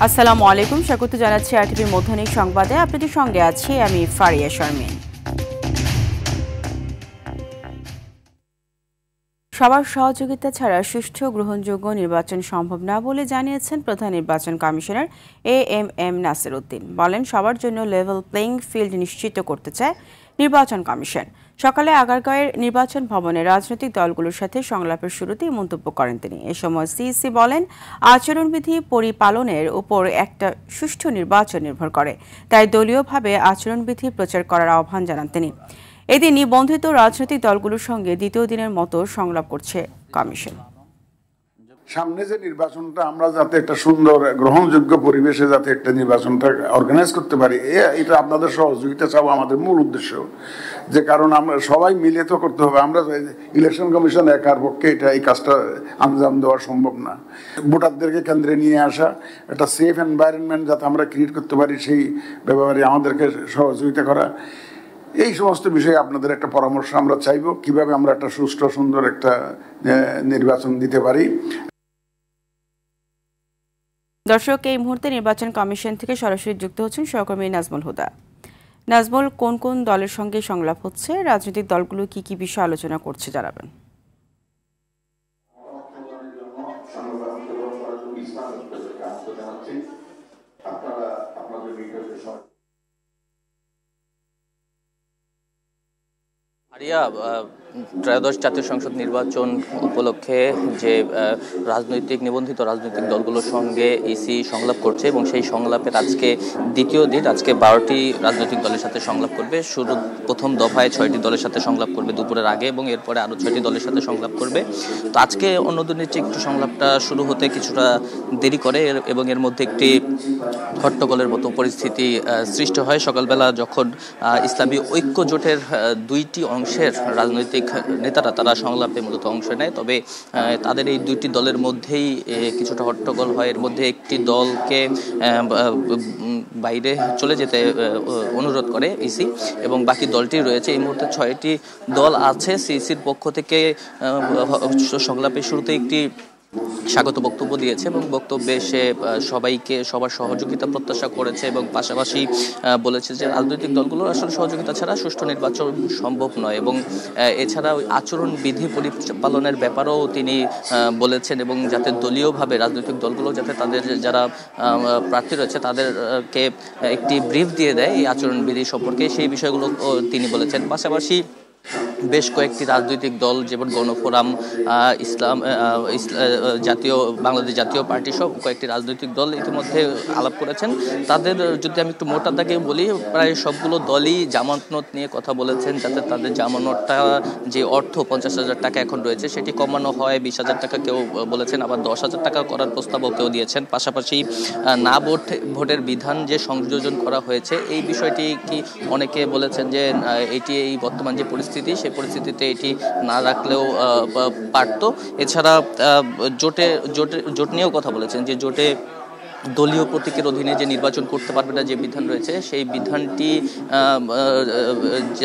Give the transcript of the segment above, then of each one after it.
আসসালামু আলাইকুম, স্বাগত জানাচ্ছি আরটিভি মধ্যাহ্নিক সংবাদে। আপনাদের সঙ্গে আছি আমি ফারিয়া শারমিন। সবার সহযোগিতা ছাড়া সুষ্ঠু গ্রহণযোগ্য নির্বাচন সম্ভব না বলে জানিয়েছেন প্রধান নির্বাচন কমিশনার এএমএম নাসির উদ্দিন। বলেন, সবার জন্য লেভেল প্লেইং ফিল্ড নিশ্চিত করতে চায় নির্বাচন কমিশন। সকালে আগারগাঁওয়ের নির্বাচন ভবনে রাজনৈতিক দলগুলোর সাথে সংলাপের শুরুতেই মন্তব্য করেন তিনি। এ সময় সিইসি বলেন, আচরণবিধি পরিপালনের উপর একটা সুষ্ঠু নির্বাচন নির্ভর করে, তাই দলীয়ভাবে আচরণবিধি প্রচার করার আহ্বান জানান তিনি। এদিন নিবন্ধিত রাজনৈতিক দলগুলোর সঙ্গে দ্বিতীয় দিনের মতো সংলাপ করছে কমিশন। সামনে যে নির্বাচনটা আমরা যাতে একটা সুন্দর গ্রহণযোগ্য পরিবেশে যাতে একটা নির্বাচনটা অর্গানাইজ করতে পারি, এটা আপনাদের সহযোগিতা চাও আমাদের মূল উদ্দেশ্য। যে কারণ আমরা সবাই মিলে তো করতে হবে, আমরা ইলেকশন কমিশন একার পক্ষে এই কাজটা আঞ্জাম দেওয়া সম্ভব না। ভোটারদেরকে কেন্দ্রে নিয়ে আসা, একটা সেফ এনভায়রনমেন্ট যাতে আমরা ক্রিয়েট করতে পারি, সেই ব্যাপারে আমাদেরকে সহযোগিতা করা, এই সমস্ত বিষয়ে আপনাদের একটা পরামর্শ আমরা চাইব, কিভাবে আমরা একটা সুষ্ঠু সুন্দর একটা নির্বাচন দিতে পারি। দর্শক, এই মুহূর্তে নির্বাচন কমিশন থেকে সরাসরি যুক্ত হচ্ছেন সহকর্মী নাজমুল হুদা। নাজমুল, কোন কোন দলের সঙ্গে সংলাপ হচ্ছে, রাজনৈতিক দলগুলো কি কি বিষয় আলোচনা করছে জানাবেন। ত্রয়োদশ জাতীয় সংসদ নির্বাচন উপলক্ষে যে নিবন্ধিত রাজনৈতিক দলগুলোর সঙ্গে ইসি সংলাপ করছে এবং সেই সংলাপের আজকে দ্বিতীয় দিন। আজকে 12টি রাজনৈতিক দলের সাথে সংলাপ করবে। প্রথম দফায় 6টি দলের সাথে সংলাপ করবে দুপুরের আগে এবং এরপরে আরও 6টি দলের সাথে সংলাপ করবে। তো আজকে অন্য দিনের চেয়ে একটু সংলাপটা শুরু হতে কিছুটা দেরি করে এবং এর মধ্যে একটি হট্টগোলের মতো পরিস্থিতি সৃষ্টি হয় সকালবেলা, যখন ইসলামী ঐক্য জোটের 2টি অংশের রাজনৈতিক নেতারা তারা সংলাপে মূলত অংশ নেয়। তবে তাদের এই 2টি দলের মধ্যেই কিছুটা হট্টগোল হয়। এর মধ্যে একটি দলকে বাইরে চলে যেতে অনুরোধ করে ইসি এবং বাকি দলটি রয়েছে। এই মুহূর্তে 6টি দল আছে। সিইসির পক্ষ থেকে সংলাপের শুরুতে একটি স্বাগত বক্তব্য দিয়েছে এবং বক্তব্যে সে সবাইকে সবার সহযোগিতা প্রত্যাশা করেছে এবং পাশাপাশি বলেছে যে রাজনৈতিক দলগুলোর আসলে সহযোগিতা ছাড়া সুষ্ঠু নির্বাচন সম্ভব নয় এবং এছাড়া আচরণ বিধি পরিপালনের ব্যাপারেও তিনি বলেছেন এবং যাতে দলীয়ভাবে রাজনৈতিক দলগুলো যাতে তাদের যারা প্রার্থী রয়েছে তাদেরকে একটি ব্রিফ দিয়ে দেয় এই আচরণ বিধি সম্পর্কে, সেই বিষয়গুলো তিনি বলেছেন। পাশাপাশি বেশ কয়েকটি রাজনৈতিক দল যেমন গণফোরাম, বাংলাদেশ জাতীয় পার্টি সহ কয়েকটি রাজনৈতিক দল ইতিমধ্যে আলাপ করেছেন। তাদের যদি আমি একটু মোটা দাগে বলি, প্রায় সবগুলো দলই জামানত নোট নিয়ে কথা বলেছেন, যাতে তাদের জামানতটা যে অর্থ 50,000 টাকা এখন রয়েছে সেটি কমানো হয় 20,000 টাকা কেউ বলেছেন, আবার 10,000 টাকা করার প্রস্তাবও কেউ দিয়েছেন। পাশাপাশি না ভোটের বিধান যে সংযোজন করা হয়েছে এই বিষয়টি কি অনেকে বলেছেন যে এটি এই বর্তমান যে পরিস্থিতি সেই পরিস্থিতিতে এটি না রাখলেও পারত। এছাড়া জোট নিয়েও কথা বলেছেন যে জোটে দলীয় প্রতীকের অধীনে যে নির্বাচন করতে পারবে না যে বিধান রয়েছে সেই বিধানটি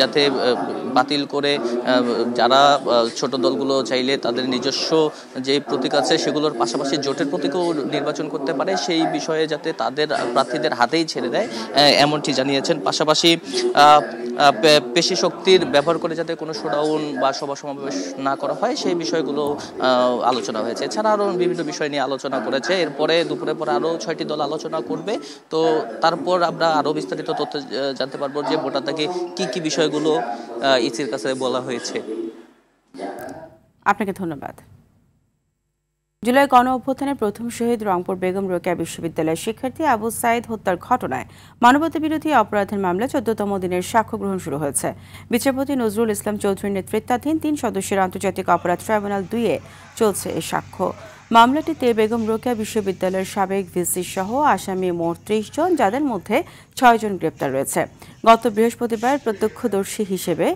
যাতে বাতিল করে যারা ছোট দলগুলো চাইলে তাদের নিজস্ব যে প্রতীক আছে সেগুলোর পাশাপাশি জোটের প্রতীকও নির্বাচন করতে পারে, সেই বিষয়ে যাতে তাদের প্রার্থীদের হাতেই ছেড়ে দেয় এমনটি জানিয়েছেন। পাশাপাশি পেশি শক্তির ব্যবহার করে যাতে কোনো শোডাউন বা সভা সমাবেশ না করা হয় সেই বিষয়গুলো আলোচনা হয়েছে। এছাড়া আরও বিভিন্ন বিষয় নিয়ে আলোচনা করেছে। এরপরে দুপুরের পর আরও 6টি দল আলোচনা করবে। তো তারপর আমরা আরও বিস্তারিত তথ্য জানতে পারবো যে ভোটারদেরকে কি কি বিষয়গুলো ইসির কাছে বলা হয়েছে। আপনাকে ধন্যবাদ। জুলাই গণ অভ্যুত্থানের প্রথম শহীদ রংপুর বেগম রোকেয়া বিশ্ববিদ্যালয়ের শিক্ষার্থী আবু সাইদ হত্যার ঘটনায় মানবতা বিরোধী অপরাধের মামলায় 14তম দিনের সাক্ষ্য গ্রহণ শুরু হয়েছে। বিচারপতি নজরুল ইসলাম চৌধুরীর নেতৃত্বাধীন 3 সদস্যের আন্তর্জাতিক অপরাধ ট্রাইব্যুনাল 2-এ চলছে এই সাক্ষ্য। মামলাটিতে বেগম রোকেয়া বিশ্ববিদ্যালয়ের সাবেক ভিসি সহ আসামি মোট 30 জন, যাদের মধ্যে 6 জন গ্রেপ্তার রয়েছে। গত বৃহস্পতিবার প্রত্যক্ষদর্শী হিসেবে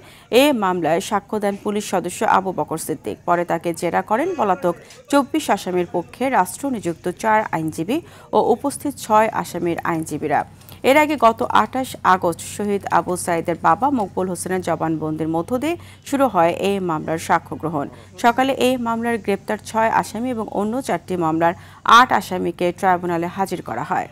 এ মামলায় সাক্ষ্য দেন পুলিশ সদস্য আবু বকর সিদ্দিক। পরে তাকে জেরা করেন পলাতক 24 আসামির পক্ষে রাষ্ট্র নিযুক্ত 4 আইনজীবী ও উপস্থিত 6 আসামির আইনজীবীরা। এর আগে গত ২৮ আগস্ট শহীদ আবু সাঈদের বাবা মকবুল হোসেনের জবানবন্দির মধ্য দিয়ে শুরু হয় এই মামলার সাক্ষ্য গ্রহণ। সকালে এই মামলার গ্রেপ্তার ৬ আসামি এবং অন্য ৪টি মামলার ৮ আসামিকে ট্রাইব্যুনালে হাজির করা হয়।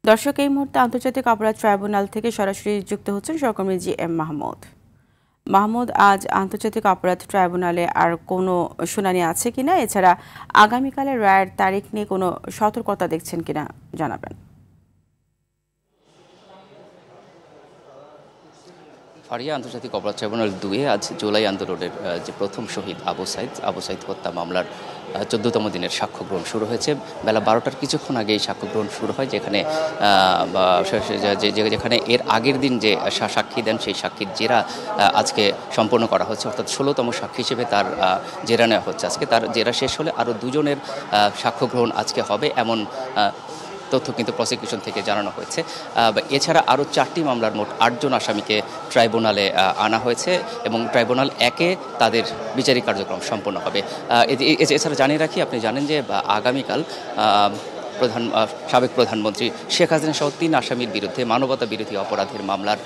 দর্শক, এই মুহূর্তে আন্তর্জাতিক অপরাধ ট্রাইব্যুনাল থেকে সরাসরি যুক্ত হচ্ছেন সহকর্মী GM মাহমুদ। আজ আন্তর্জাতিক অপরাধ ট্রাইব্যুনালে আর কোনো শুনানি আছে কিনা, এছাড়া আগামীকালের রায়ের তারিখ নিয়ে কোনো সতর্কতা দেখছেন কিনা জানাবেন। ফারিয়া, আন্তর্জাতিক অপরাধ ট্রাইব্যুনাল ২ আজ জুলাই আন্দোলনের যে প্রথম শহীদ আবু সাঈদ হত্যা মামলার ১৪তম দিনের সাক্ষ্য গ্রহণ শুরু হয়েছে। বেলা ১২টার কিছুক্ষণ আগে এই সাক্ষ্য গ্রহণ শুরু হয়, যেখানে এর আগের দিন যে সাক্ষী দেন সেই সাক্ষীর জেরা আজকে সম্পন্ন করা হচ্ছে, অর্থাৎ ১৬তম সাক্ষী হিসেবে তার জেরা নেওয়া হচ্ছে আজকে। তার জেরা শেষ হলে আরও দুজনের সাক্ষ্য গ্রহণ আজকে হবে, এমন তথ্য কিন্তু প্রসিকিউশন থেকে জানানো হয়েছে। এছাড়া আরও ৪টি মামলার মোট ৮ জন আসামিকে ট্রাইব্যুনালে আনা হয়েছে এবং ট্রাইব্যুনাল ১-এ তাদের বিচারিক কার্যক্রম সম্পন্ন হবে। এছাড়া জানিয়ে রাখি, আপনি জানেন যে আগামীকাল সাবেক প্রধানমন্ত্রী শেখ হাসিনা সহ ৩ আসামির বিরুদ্ধে মানবতা বিরোধী অপরাধের মামলার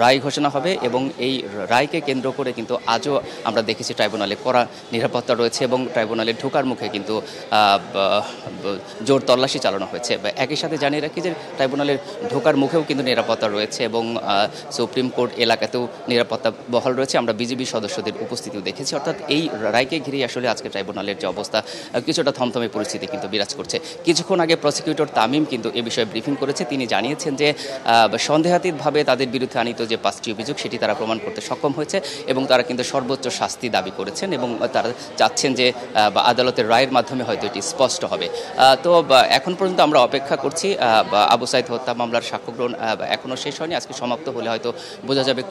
রায় ঘোষণা হবে এবং এই রায়কে কেন্দ্র করে কিন্তু আজও আমরা দেখেছি ট্রাইব্যুনালে কড়া নিরাপত্তা রয়েছে এবং ট্রাইব্যুনালে ঢোকার মুখে কিন্তু জোর তল্লাশি চালানো হয়েছে। একই সাথে জানিয়ে রাখি যে ট্রাইব্যুনালের ঢোকার মুখেও কিন্তু নিরাপত্তা রয়েছে এবং সুপ্রিম কোর্ট এলাকাতেও নিরাপত্তা বহাল রয়েছে। আমরা বিজিবি সদস্যদের উপস্থিতিও দেখেছি। অর্থাৎ এই রায়কে ঘিরেই আসলে আজকে ট্রাইব্যুনালের যে অবস্থা, কিছুটা থমথমে পরিস্থিতি কিন্তু বিরাজ করছে। কিছুক্ষণ আগে প্রসিকিউটর তামিম কিন্তু এ বিষয়ে ব্রিফিং করেছে। তিনি জানিয়েছেন যে সন্দেহাতীতভাবে তাদের বিরুদ্ধে আনিত যে 5টি অভিযোগ সেটি তারা প্রমাণ করতে সক্ষম হয়েছে এবং তারা কিন্তু সর্বোচ্চ শাস্তি দাবি করেছেন এবং তারা চাচ্ছেন যে আদালতের রায়ের মাধ্যমে হয়তো এটি স্পষ্ট হবে। তো এখন পর্যন্ত আমরা অপেক্ষা করছি। আবু সাঈদ হত্যা মামলার সাক্ষ্য গ্রহণ এখনও শেষ হয়নি। আজকে সমাপ্ত হলে হয়তো বোঝা যাবে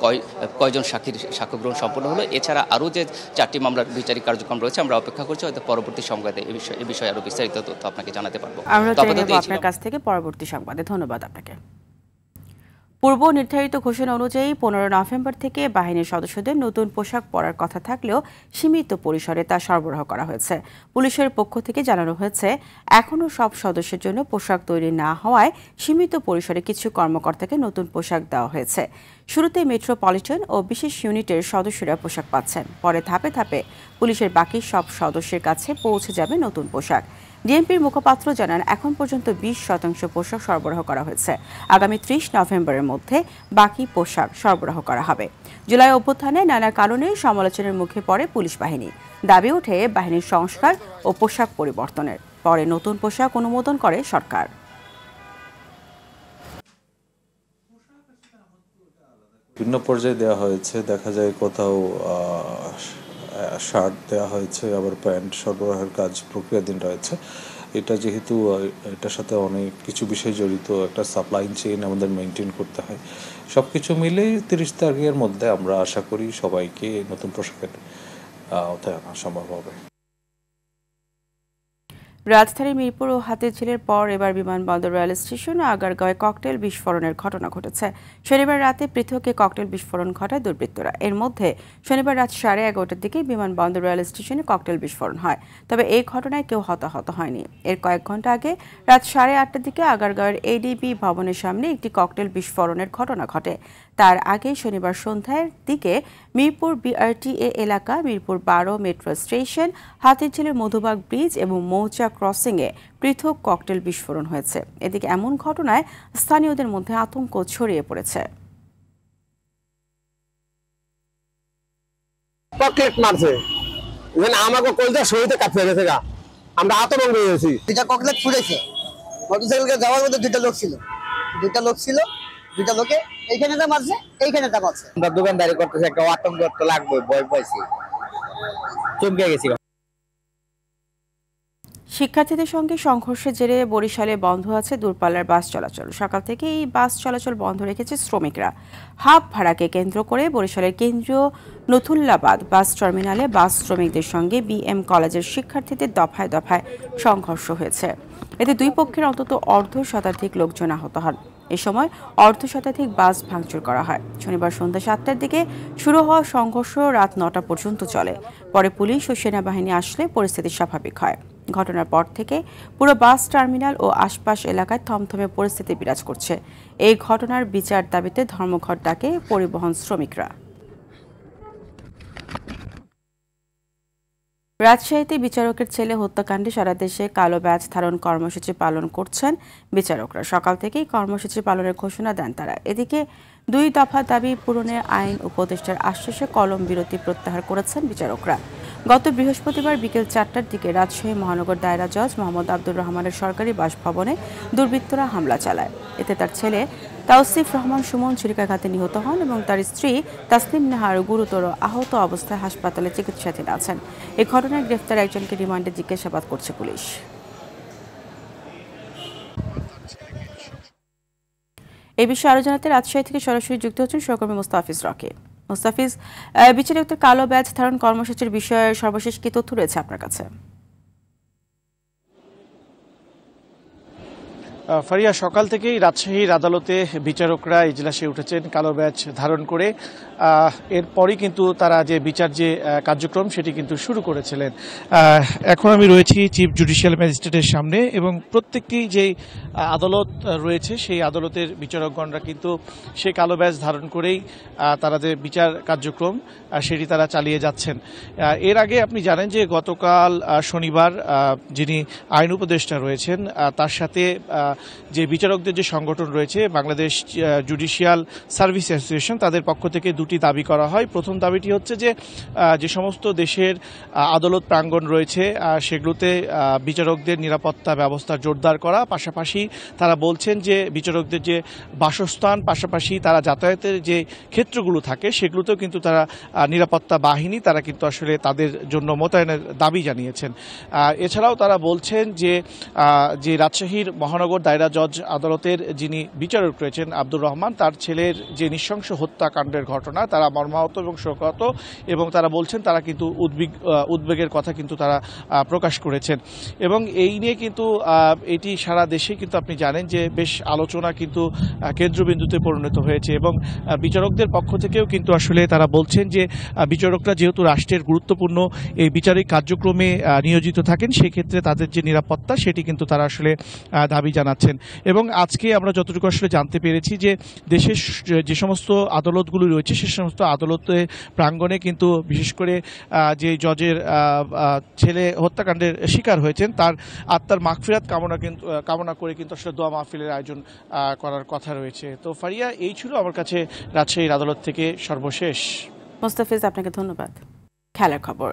কয়জন সাক্ষীর সাক্ষ্য গ্রহণ সম্পন্ন হলো। এছাড়া আরও যে 4টি মামলার বিচারিক কার্যক্রম রয়েছে, আমরা অপেক্ষা করছি, হয়তো পরবর্তী সংবাদে এ বিষয়ে আরও বিস্তারিত তথ্য আপনাকে জানাতে পারবো। আপনার কাছ থেকে পরবর্তী সংবাদে ধন্যবাদ আপনাকে। পূর্ব নির্ধারিত ঘোষণা অনুযায়ী 15 নভেম্বর থেকে বাহিনীর সদস্যদের নতুন পোশাক পরার কথা থাকলেও সীমিত পরিসরে তা সরবরাহ করা হয়েছে। পুলিশের পক্ষ থেকে জানানো হয়েছে, এখনও সব সদস্যের জন্য পোশাক তৈরি না হওয়ায় সীমিত পরিসরে কিছু কর্মকর্তাকে নতুন পোশাক দেওয়া হয়েছে। শুরুতে মেট্রোপলিটন ও বিশেষ ইউনিটের সদস্যরা পোশাক পাচ্ছেন, পরে ধাপে ধাপে পুলিশের বাকি সব সদস্যের কাছে পৌঁছে যাবে নতুন পোশাক। ডিএমপির মুখপাত্র জানান, এখন পর্যন্ত 20% পোশাক সরবরাহ করা হয়েছে। আগামী 30 নভেম্বরের মধ্যে বাকি পোশাক সরবরাহ করা হবে। জুলাই অভ্যুত্থানে নানা কারণে সমালোচনার মুখে পড়ে পুলিশ বাহিনী। দাবি ওঠে বাহিনীর সংস্কার ও পোশাক পরিবর্তনের। পরে নতুন পোশাক অনুমোদন করে সরকার। বিভিন্ন পর্যায়ে দেওয়া হয়েছে, দেখা যায় কোথাও শার্ট দেওয়া হয়েছে, আবার প্যান্ট সরবরাহের কাজ প্রক্রিয়াধীন রয়েছে। এটা যেহেতু এটার সাথে অনেক কিছু বিষয় জড়িত, একটা সাপ্লাই চেইন আমাদের মেনটেন করতে হয়। সব কিছু মিলে 30 তারিখের মধ্যে আমরা আশা করি সবাইকে নতুন পোশাকের আওতায় আনা সম্ভব হবে। রাজধানীর মিরপুর ও হাতিরঝিলের পর এবার বিমানবন্দর রেল স্টেশন ও আগারগাঁওয়ে ককটেল বিস্ফোরণের ঘটনা ঘটেছে। শনিবার রাতে পৃথক ককটেল বিস্ফোরণ ঘটায় দুর্বৃত্তরা। এর মধ্যে শনিবার রাত 11:30টার দিকে বিমানবন্দর রেল স্টেশনে ককটেল বিস্ফোরণ হয়, তবে এই ঘটনায় কেউ হতাহত হয়নি। এর কয়েক ঘন্টা আগে রাত 8:30টার দিকে আগারগাঁওয়ের এডিবি ভবনের সামনে একটি ককটেল বিস্ফোরণের ঘটনা ঘটে। তার আগে শনিবার সন্ধ্যার দিকে মিরপুর BRTA এলাকা, মিরপুর 12 মেট্রো স্টেশন, হাতিরঝিলের মধুবাগ ব্রিজ এবং মৌচা ক্রসিংয়ে পৃথক ককটেল বিস্ফোরণ হয়েছে। এদিকে এমন ঘটনায় স্থানীয়দের মধ্যে আতঙ্ক ছড়িয়ে পড়েছে। ককটেল মারছে, আমাকে কলজা শরীরে কাঁপতে গেছে, আমরা আতঙ্ক হয়ে গেছি। দুইটা ককটেল ছুড়েছে, মোটরসাইকেলকে যাওয়ার মধ্যে দুইটা লোক ছিল, দুইটা লোকে এইখানে মারছে, এইখানে মারছে। আমরা দোকানদারি করতেছি, একটা আতঙ্ক তো লাগবে, ভয় পাইছি, চমকে গেছি। শিক্ষার্থীদের সঙ্গে সংঘর্ষের জেরে বরিশালে বন্ধ আছে দূরপাল্লার বাস চলাচল। সকাল থেকে এই বাস চলাচল বন্ধ রেখেছে শ্রমিকরা। হাফ ভাড়াকে কেন্দ্র করে বরিশালের কেন্দ্রীয় নথুল্লাবাদ বাস টার্মিনালে বাস শ্রমিকদের সঙ্গে BM কলেজের শিক্ষার্থীদের দফায় দফায় সংঘর্ষ হয়েছে। এতে দুই পক্ষের অন্তত অর্ধশতাধিক লোকজন আহত হন। এ সময় অর্ধশতাধিক বাস ভাঙচুর করা হয়। শনিবার সন্ধ্যা 7টার দিকে শুরু হওয়া সংঘর্ষ রাত 9টা পর্যন্ত চলে। পরে পুলিশ ও সেনাবাহিনী আসলে পরিস্থিতি স্বাভাবিক হয়। ঘটনার পর থেকে পুরো বাস টার্মিনাল ও আশপাশ এলাকায় থমথমে পরিস্থিতি বিরাজ করছে। এই ঘটনার বিচার দাবিতে ধর্মঘট ডাকে পরিবহন শ্রমিকরা। রাজশাহীতে বিচারকের ছেলে হত্যাকাণ্ডে সারা দেশে কালো ব্যাজ ধারণ কর্মসূচি পালন করছেন বিচারকরা। সকাল থেকেই কর্মসূচি পালনের ঘোষণা দেন তারা। এদিকে 2 দফা দাবি পূরণে আইন উপদেষ্টার আশ্বাসে কলম বিরতি প্রত্যাহার করেছেন বিচারকরা। গত বৃহস্পতিবার বিকেল 4টার দিকে রাজশাহী মহানগর দায়রা জজ মোহাম্মদ আব্দুর রহমানের সরকারি বাসভবনে দুর্বৃত্তরা হামলা চালায়। এতে তার ছেলে তাওসিফ রহমান সুমন ছুরিকাঘাতে নিহত হন এবং তার স্ত্রী তাসলিম নেহার গুরুতর আহত অবস্থায় হাসপাতালে চিকিৎসাধীন আছেন। এই ঘটনায় গ্রেফতার একজনকে রিমান্ডে জিজ্ঞাসাবাদ করছে পুলিশ। এই বিষয়ে আরো জানাতে রাজশাহী থেকে সরাসরি যুক্ত হচ্ছেন সহকর্মী মুস্তাফিজ রকি। মুস্তাফিজ, বিচারকদের কালো ব্যাজ ধারণ কর্মসূচির বিষয়ে সর্বশেষ কি তথ্য রয়েছে আপনার কাছে? ফারিয়া, সকাল থেকেই রাজশাহীর আদালতে বিচারকরা ইজলাসে উঠেছেন কালো ব্যাজ ধারণ করে। এরপরই কিন্তু তারা যে বিচার যে কার্যক্রম সেটি কিন্তু শুরু করেছিলেন। এখন আমি রয়েছি চিফ জুডিশিয়াল ম্যাজিস্ট্রেটের সামনে এবং প্রত্যেকটি যে আদালত রয়েছে সেই আদালতের বিচারকগণরা কিন্তু সেই কালো ব্যাজ ধারণ করেই তারা যে বিচার কার্যক্রম সেটি তারা চালিয়ে যাচ্ছেন। এর আগে আপনি জানেন যে গতকাল শনিবার যিনি আইন উপদেষ্টা রয়েছেন তার সাথে যে বিচারকদের যে সংগঠন রয়েছে বাংলাদেশ জুডিশিয়াল সার্ভিস অ্যাসোসিয়েশন, তাদের পক্ষ থেকে 2টি দাবি করা হয়। প্রথম দাবিটি হচ্ছে যে সমস্ত দেশের আদালত প্রাঙ্গণ রয়েছে সেগুলোতে বিচারকদের নিরাপত্তা ব্যবস্থা জোরদার করা। পাশাপাশি তারা বলছেন যে বিচারকদের যে বাসস্থান, পাশাপাশি তারা যাতায়াতের যে ক্ষেত্রগুলো থাকে সেগুলোতেও কিন্তু তারা নিরাপত্তা বাহিনী তারা কিন্তু আসলে তাদের জন্য মোতায়েনের দাবি জানিয়েছেন। এছাড়াও তারা বলছেন যে রাজশাহীর মহানগর দায়রা জজ আদালতের যিনি বিচারক রয়েছেন আব্দুর রহমান, তার ছেলের যে নৃশংস হত্যাকাণ্ডের ঘটনা তারা মর্মাহত এবং শোকাহত, এবং তারা বলছেন তারা কিন্তু উদ্বেগের কথা কিন্তু তারা প্রকাশ করেছেন। এবং এই নিয়ে কিন্তু এটি সারা দেশে কিন্তু আপনি জানেন যে বেশ আলোচনা কিন্তু কেন্দ্রবিন্দুতে পরিণত হয়েছে এবং বিচারকদের পক্ষ থেকেও কিন্তু আসলে তারা বলছেন যে বিচারকরা যেহেতু রাষ্ট্রের গুরুত্বপূর্ণ এই বিচারিক কার্যক্রমে নিয়োজিত থাকেন সেক্ষেত্রে তাদের যে নিরাপত্তা সেটি কিন্তু তারা আসলে দাবি জানাচ্ছেন। এবং আজকে আমরা যতটুকু আসলে জানতে পেরেছি যে দেশের যে সমস্ত আদালতগুলো রয়েছে সে সমস্ত আদালতের প্রাঙ্গণে কিন্তু বিশেষ করে যে জজের ছেলে হত্যাকাণ্ডের শিকার হয়েছেন তার আত্মার মাগফিরাত কামনা করে কিন্তু আসলে দোয়া মাহফিলের আয়োজন করার কথা রয়েছে। তো ফারিয়া, এই ছিল আমার কাছে রাজশাহীর আদালত থেকে সর্বশেষ। মুস্তাফিজ, আপনাকে ধন্যবাদ। খেলার খবর।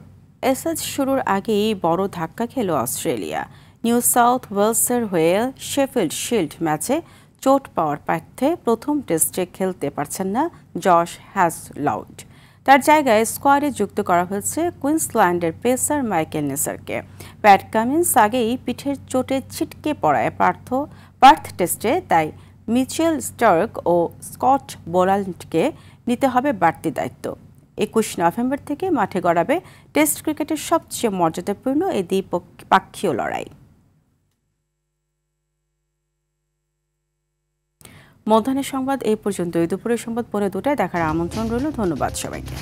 এসএস শুরুর আগেই বড় ধাক্কা খেল অস্ট্রেলিয়া। নিউ সাউথ ওয়েলসের হয়ে শেফিল্ড শিল্ড ম্যাচে চোট পাওয়ার প্রার্থে প্রথম টেস্টে খেলতে পারছেন না জশ হ্যাজলাউড। তার জায়গায় স্কোয়াডে যুক্ত করা হয়েছে কুইন্সল্যান্ডের পেসার মাইকেল নেসারকে। প্যাট কামিন্স আগেই পিঠের চোটে ছিটকে পড়ায় পার্থ টেস্টে, তাই মিচেল স্টার্ক ও স্কট বোলান্ডকে নিতে হবে বাড়তি দায়িত্ব। 21 নভেম্বর থেকে মাঠে গড়াবে টেস্ট ক্রিকেটের সবচেয়ে মর্যাদাপূর্ণ এই দ্বিপাক্ষীয় লড়াই। মধ্যাহ্নের সংবাদ এই পর্যন্তই। দুপুরের সংবাদ পরে 2টায় দেখার আমন্ত্রণ রইল। ধন্যবাদ সবাইকে।